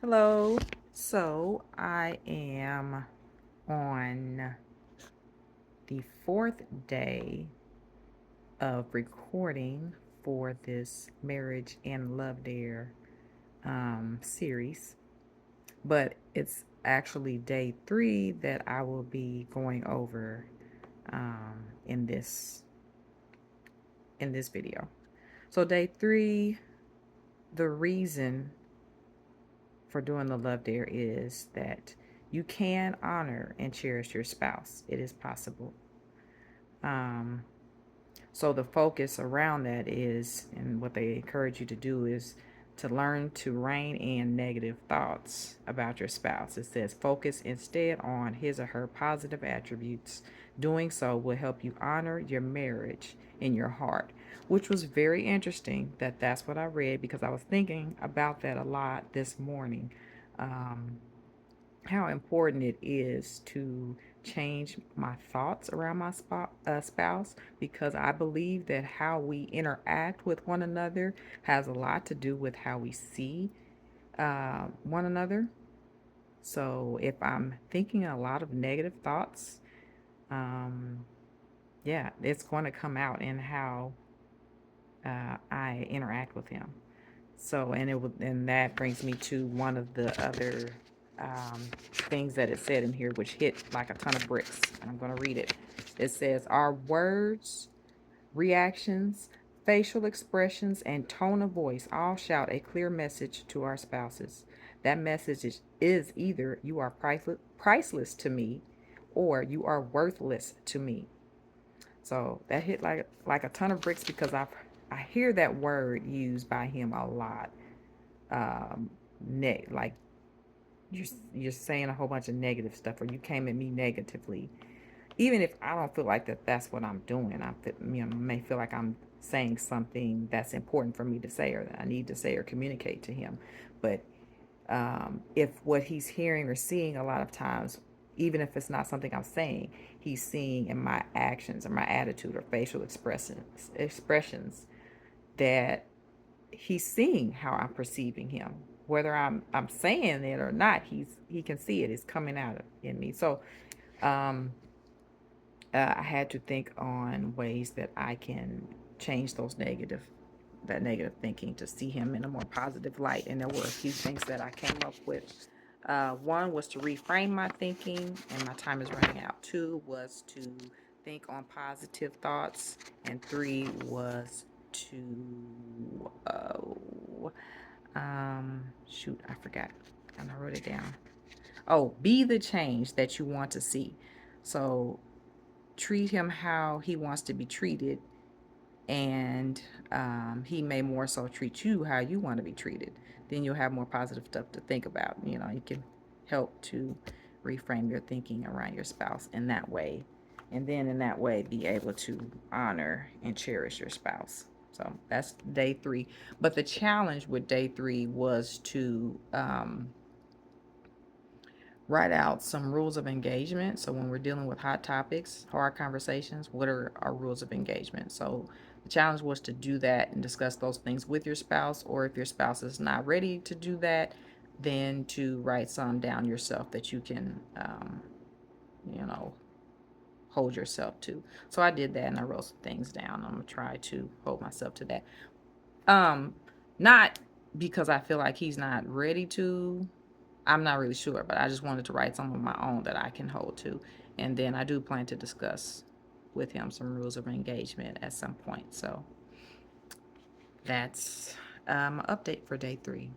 Hello. So I am on the fourth day of recording for this Marriage and Love Dare series, but it's actually day three that I will be going over in this video. So day three, the reason for doing the Love Dare is that you can honor and cherish your spouse. It is possible. Um, so the focus around that is, and what they encourage you to do is to learn to rein in negative thoughts about your spouse. It says focus instead on his or her positive attributes. Doing so will help you honor your marriage in your heart, which was very interesting that that's what I read because I was thinking about that a lot this morning. Um, how important it is to change my thoughts around my spouse, because I believe that how we interact with one another has a lot to do with how we see one another. So if I'm thinking a lot of negative thoughts, um, yeah, it's going to come out in how I interact with him. So, and that brings me to one of the other things that it said in here, which hit like a ton of bricks. And I'm going to read it. It says, our words, reactions, facial expressions, and tone of voice all shout a clear message to our spouses. That message is either you are priceless to me or you are worthless to me. So that hit like a ton of bricks because I hear that word used by him a lot. Like you're saying a whole bunch of negative stuff, or you came at me negatively, even if I don't feel like that's what I'm doing. May feel like I'm saying something that's important for me to say, or that I need to say or communicate to him. But if what he's hearing or seeing a lot of times, even if it's not something I'm saying, he's seeing in my actions or my attitude or facial expressions that he's seeing how I'm perceiving him. Whether I'm saying it or not, he can see it. It's coming out in me. So um, I had to think on ways that I can change that negative thinking to see him in a more positive light. And there were a few things that I came up with. One was to reframe my thinking, and my time is running out. Two was to think on positive thoughts, and three was to shoot, I forgot, and I wrote it down. Oh, be the change that you want to see. So treat him how he wants to be treated, and he may more so treat you how you want to be treated. Then you'll have more positive stuff to think about. You can help to reframe your thinking around your spouse in that way, and then in that way be able to honor and cherish your spouse. So that's day three. But the challenge with day three was to write out some rules of engagement. So when we're dealing with hot topics, hard conversations, what are our rules of engagement? So the challenge was to do that and discuss those things with your spouse, or if your spouse is not ready to do that, then to write some down yourself that you can, you know, hold yourself to. So I did that and I wrote some things down. I'm gonna try to hold myself to that. Um, Not because I feel like he's not ready to. I'm not really sure, but I just wanted to write some of my own that I can hold to. And then I do plan to discuss with him some rules of engagement at some point. So that's an update for day three.